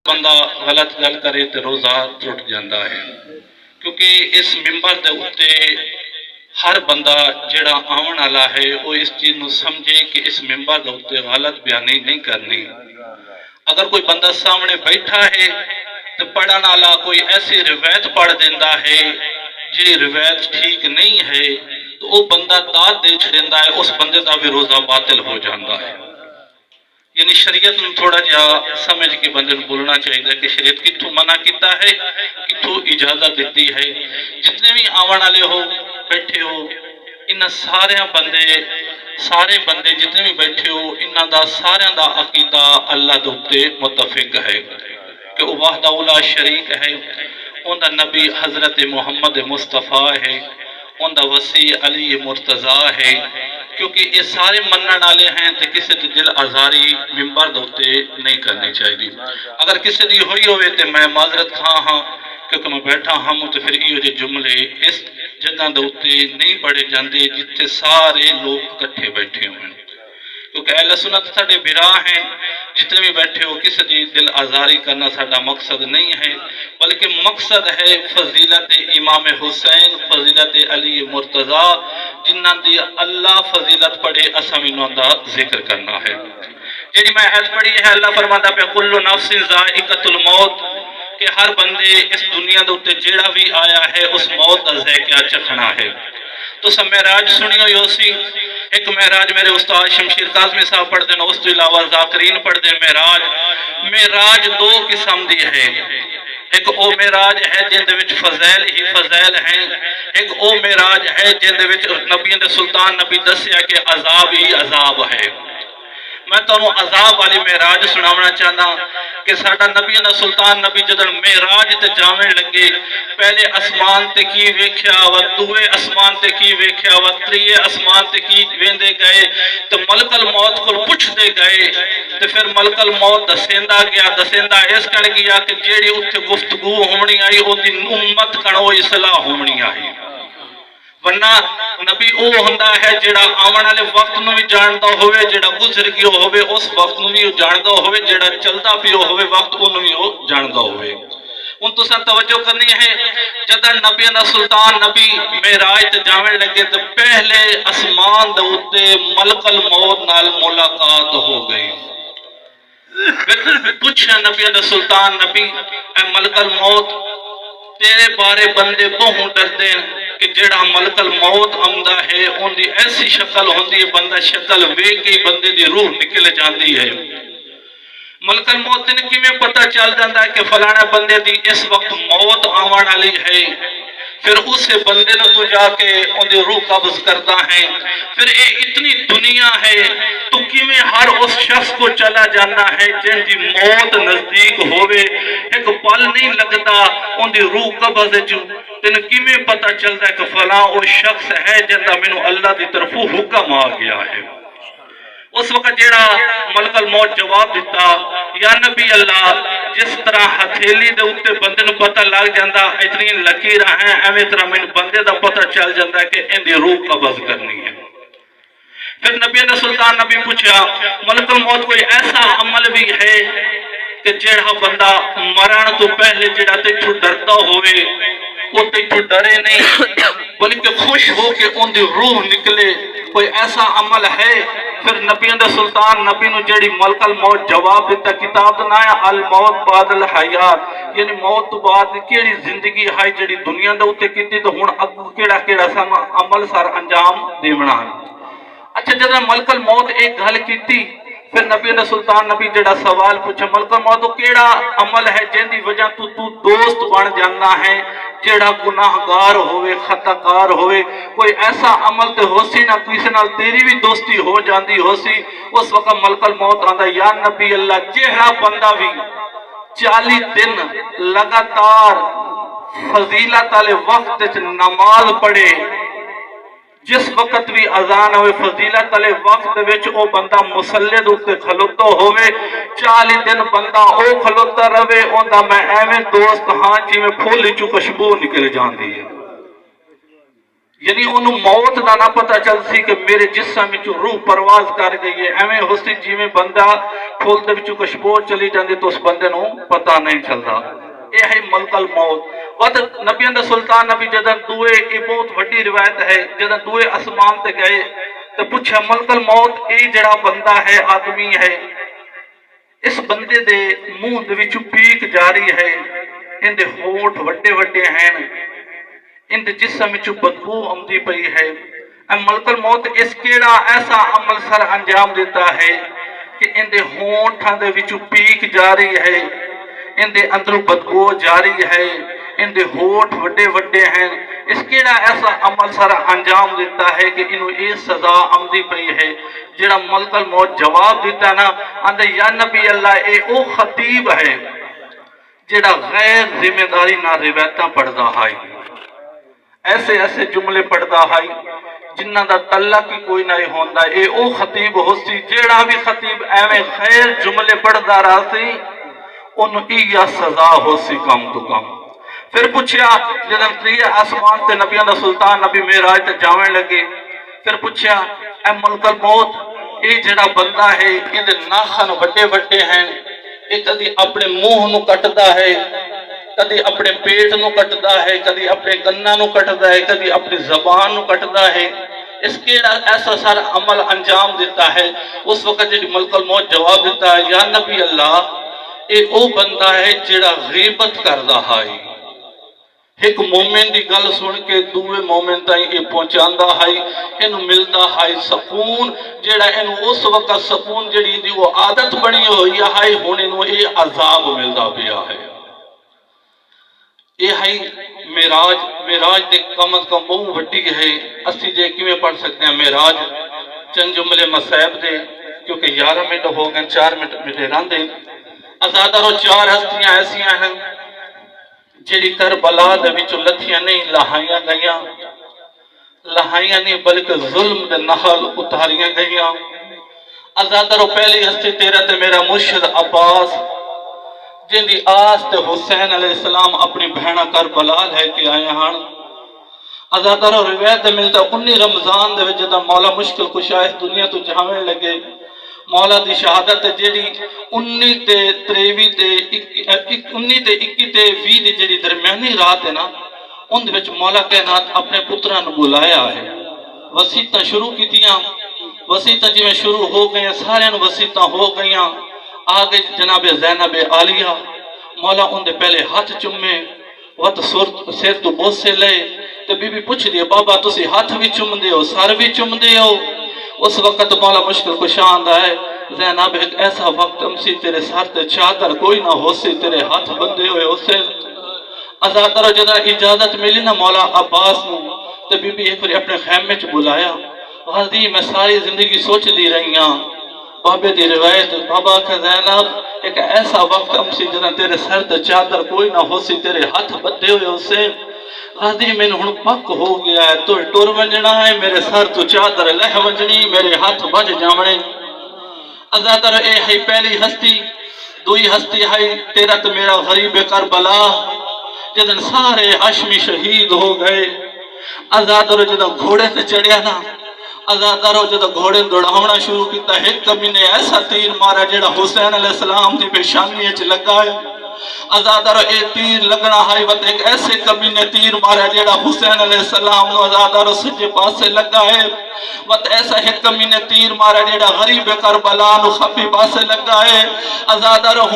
بندہ غلط گل کرے تو روزہ ٹوٹ جاتا ہے، کیونکہ اس ممبر دے اتے ہر بندہ جڑا آن والا ہے وہ اس چیز نو سمجھے کہ اس ممبر دے اتے غلط بیانی نہیں کرنی۔ اگر کوئی بندہ سامنے بیٹھا ہے تو پڑھن والا کوئی ایسی روایت پڑھ دینا ہے جی روایت ٹھیک نہیں ہے تو وہ بندہ داد دے چھڑیندا ہے، اس بندے دا بھی روزہ باطل ہو جاتا ہے۔ یعنی شریعت نے تھوڑا جہا سمجھ کے بندے کو بولنا چاہیے کہ شریعت کتوں منع کیتا ہے، کتوں اجازت دیتی ہے۔ جتنے بھی آون والے ہو بیٹھے ہو ان سارے بندے جتنے بھی بیٹھے ہو انہاں دا سارے دا عقیدہ اللہ دے اوتے متفق ہے کہ وہ وحدہ لا شریک ہے، ان دا نبی حضرت محمد مصطفیٰ ہے، ان دا وسیع علی مرتضیٰ ہے، کیونکہ یہ سارے منن والے ہیں تو کسی دی دل آزاری ممبر دوتے نہیں کرنی چاہیے۔ اگر کسی دی ہوئی ہوئے تو میں معذرت خواہ ہاں، کیونکہ میں بیٹھا ہوں تو پھر یہ جو جملے اس جگہ دوتے نہیں پڑھے جاندے جتنے سارے لوگ کٹھے بیٹھے ہوئے، کیونکہ اہل سنت ساڈے بھرا ہیں، جتنے بھی بیٹھے ہو کسی دی دل آزاری کرنا ساڈا مقصد نہیں ہے، بلکہ مقصد ہے فضیلت امام حسین، فضیلت علی مرتضیٰ، جنہاں دی اللہ فضیلت پڑھے اساں انہاں دا ذکر کرنا ہے۔ جیڑی میں آیت پڑھی ہے اللہ فرماتا پہ کل نفس ذائقۃ الموت، کہ ہر بندے اس دنیا دے اوتے جیڑا بھی آیا ہے اس موت دا ذائقہ چکھنا ہے۔ تو سب معراج سنی ہوئی ہو سی، ایک معراج میرے استاد شمشیر کاظمی صاحب پڑھ دیں، اس تو علاوہ ذاکرین پڑھ دیں۔ معراج دو قسم دی ہے، ایک او معراج ہے جن دے وچ فضائل ہی فضائل ہیں، ایک او معراج ہے جن دے وچ نبیوں دے سلطان نبی دسیا کہ عذاب ہی عذاب ہے۔ میں تانوں عذاب والی معراج سناونا چاہنا کہ ساڈا نبی دا سلطان نبی جدن معراج تے جاویں لگے، پہلے اسمان تے کی ویکھیا، و دوے اسمان تے کی ویکھیا، و تریے اسمان تے کی ویندے گئے تو ملک الموت کو پوچھ دے گئے، تو پھر ملک الموت دسیندا اس کر گیا کہ جیڑی اتھے گفتگو ہونی آئی او دی امت کنو اصلاح ہونی آئی، ورنہ نبی او ہوندا ہے جڑا آون والے وقت نو بھی جاندا ہوئے، جڑا گزر گیا ہوئے اس وقت نو بھی جاندا ہوئے، جڑا چلدا پیو ہوئے وقت اونوں بھی جاندا ہوئے۔ ان تو سن توجہ کرنی ہے، جدن نبی دا سلطان نبی معراج تے جاویں لگے تو پہلے اسمان دے اوتے ملک الموت نال ملاقات ہو گئی۔ پوچھا نبی دا سلطان نبی، اے ملک الموت تیرے بارے بندے بہوں ڈردے کہ جڑا ملک الموت آمدا ہے ان دی ایسی شکل ہوندی ہے بندہ شکل ویکھ کے بندے دی روح نکل جاندی ہے۔ ملک الموت نے کیویں پتہ چل جاندا ہے کہ فلانا بندے دی اس وقت موت آون والی ہے، پھر اسے بندے نے تو جا کے ان دی روح قبض کرتا ہے، پھر اے اتنی دنیا ہے تو کیویں ہر اس شخص کو چلا جانا ہے جن دی موت نزدیک ہوئے، ایک پل نہیں لگتا ان دی روح قبض جو تین کیویں پتہ چلتا ہے کہ فلاں وہ شخص ہے جن دا مینوں اللہ دی طرفوں حکم آ گیا ہے۔ اس وقت جیڑا ملک الموت جواب دیتا، یا نبی اللہ جس طرح ہتھیلی دے اوتے بندے نو پتہ لگ جاندا اتنی لکیراں ہیں، ایویں طرح مینوں بندے دا پتہ چل جاندا ہے کہ ان دی روح قبض کرنی ہے۔ پھر نبی دا سلطان نبی پوچھا ملک الموت کوئی ایسا عمل بھی ہے کہ جیڑا بندہ مرن تو پہلے جیڑا تیتھوں ڈردا ہوئے وہ تیتھوں ڈرے نہیں بلکہ خوش ہو کے ان دی روح نکلے، کوئی ایسا عمل ہے؟ پھر نبی دا سلطان نبی نو جیڑی ملک الموت جواب دیتا، کتاب دا نام ہے الموت بعد الحیات، یعنی موت تو بعد کیڑی زندگی ہے جیڑی دنیا دے اوتے کیتی تو ہن اگوں کیڑا سن عمل سر انجام دیونا ہے۔ اچھا جدوں ملک الموت ایک گل کیتی، پھر نبی دا سلطان نبی جڑا سوال پوچھا ملک الموت تو کیڑا عمل ہے جن دی وجہ تو دوست بن جانا ہے، جیڑا گناہگار ہوئے خطا کار ہوئے، کوئی ایسا عمل تے ہو سی نہ کسی نال تیری بھی دوستی ہو جاندی ہو سی۔ اس وقت ملک الموت آندا یا نبی اللہ جیڑا بندہ بھی 40 دن لگاتار فضیلت والے وقت وچ نماز پڑھے، جس وقت بھی اذان ہوئے فضیلت والے وقت وچ او بندہ مصلی دے اوتے کھلوتا ہوئے، 40 دن بندہ او کھلوتا رہے، اوندا میں ایویں دوست ہاں جویں پھول وچوں خوشبو نکل جاندی ہے۔ یعنی انہوں موت دا نہ پتہ چل سی کہ میرے جسم میں روح پرواز کر گئی ہے، ایویں ہو سی جی میں بندہ پھول دے وچوں خوشبو چلی جاندی تو اس بندے نوں پتہ نہیں چلدا۔ یہ ہے ملک الموت۔ وقت نبیوں دا سلطان نبی جدن دوئے، یہ بہت وڈی روایت ہے، جدن دوئے اسمان تے گئے تو پوچھا ملک الموت اے جڑا بندہ ہے آدمی ہے، اس بندے دے منہ دے وچوں پیک جاری ہے، ان دے ہونٹ وڈے وڈے ہیں، ان دے جسم وچوں بدبو آمدی پئی ہے۔ اے ملک الموت اس کیڑا ایسا عمل سر انجام دیتا ہے کہ ان دے ہونٹاں دے وچوں پیک جاری ہے، ان دے اندروں بدبو جاری ہے، ان دے ہونٹ وڈے وڈے ہیں، اس کیڑا ایسا عمل سر انجام دیتا ہے کہ انہوں یہ سزا آمدی پئی ہے۔ جڑا ملک الموت جواب دیتا نا اندے یا نبی اللہ اے او خطیب ہے جڑا غیر ذمہ داری نہ روایتاں پڑھدا ہے، ایسے ایسے جملے پڑھدا ہے جنہ دا تعلق ہی کوئی نہیں ہوندا۔ اے او خطیب ہو سی جڑا بھی خطیب ایویں غیر جملے پڑھدا رہا سی انہوں یا سزا ہو سی کم تو کم۔ پھر پوچھیا جدن تریے آسمان تے نبیوں دا سلطان نبی معراج تے جاویں لگے، پھر پوچھیا اے ملک الموت اے جڑا بندہ ہے ان دے ناخن وڈے وڈے ہیں، یہ کدی اپنے منہ نو کٹدا ہے، کدی اپنے پیٹ نو کٹدا ہے، کدی اپنے کناں نو کٹدا ہے، کدی اپنی زبان نو کٹدا ہے، اس کیڑا ایسا سارا عمل انجام دیتا ہے۔ اس وقت جڑی ملک الموت جواب دیتا ہے یا نبی اللہ اے او بندہ ہے جڑا غیبت کردا ہے، ایک مومن دی گل سن کے دوے مومن تائیں یہ پہنچاندا ہے، انہوں ملدا ہے سکون، جڑا انہوں اس وقت سکون جڑی دی وہ عادت بنی ہوئی ہے، ہن انہوں یہ عذاب ملدا پیا ہے۔ یہ ہے معراج۔ معراج دے کم از کم بہت وڈی ہے، اسی جے کیویں پڑھ سکتے ہیں معراج چند جملے مصائب دے کیونکہ 11 منٹ ہو گئے، 4 منٹ ملے راندے۔ ازادارو 4 ہستیاں ایسیاں ہیں جڑی کربلا دے وچوں لتھیاں نہیں لہائیاں گئیاں، لہائیاں نہیں بلکہ ظلم دے نحل اتاریاں گئیاں۔ ازادارو پہلی ہستی تیرا تے میرا مرشد عباس جن دی آس تے حسین علیہ السلام اپنی بہنہ کربلا لے کے آئے ہیں۔ ازادارو روایت ملتا 19 رمضان دے وچ جدوں مولا مشکل کشا اس دنیا تو جاویں لگے، مولا دی شہادت جڑی 19 تے 23 تے 19 تے 21 تے 20 دی جڑی درمیانی رات ہے نا، ان دے وچ مولا کائنات اپنے پتراں نوں بلایا ہے، وصیتاں شروع کیتیاں، وصیتاں جویں شروع ہو گئیاں سارے نوں وصیتاں ہو گئیاں۔ آگے جناب زینب عالیہ مولا ان دے پہلے ہاتھ چومے، وقت سر تو بوسے لے تے بی بی پوچھ دی بابا تسی ہاتھ بھی چوم دے ہو سر بھی چوم دے ہو؟ اس وقت مولا مشکل کشا آندا ہے زینب ایک ایسا وقت امسی تیرے سر تے چادر کوئی نہ ہو سی تیرے ہاتھ بندے ہوئے اسے۔ ازادارو جدہ اجازت ملی نا مولا عباس نو تے بی بی ایک بار اپنے خیمے چ بلایا، غازی میں ساری زندگی سوچ دی رہی ہاں بابے دی روایت، بابا کہ زینب ایک ایسا وقت امسی جدہ تیرے سر تے چادر کوئی نہ ہو سی تیرے ہاتھ بندے ہوئے اسے۔ غازی میں نے پک ہو گیا ہے تو ٹور ونجنا ہے، میرے سر تو چادر لہ ونجنی، میرے ہاتھ بج جاونے۔ ازادر اے ہے پہلی ہستی۔ دوئی ہستی ہے تیرا تو میرا غریب کربلا جدن سارے ہاشمی شہید ہو گئے۔ ازادر جدن گھوڑے تے چڑھیا نا، ازادر جدن گھوڑے دوڑاونا شروع کیتا ہے، کبھی نے ایسا تیر مارا جڑا حسین علیہ السلام دی پیشانی اچ لگا ہے۔ ازادارو اے تیر لگنا ہے وقت ایک ایسے کبھی نے تیر مارا جیڑا حسین علیہ السلام نو ازادارو سجے پاسے لگا ہے، وقت ایسا ایک کبھی نے تیر مارا جیڑا غریب کربلا نو خبی پاسے لگا ہے۔ ازادارو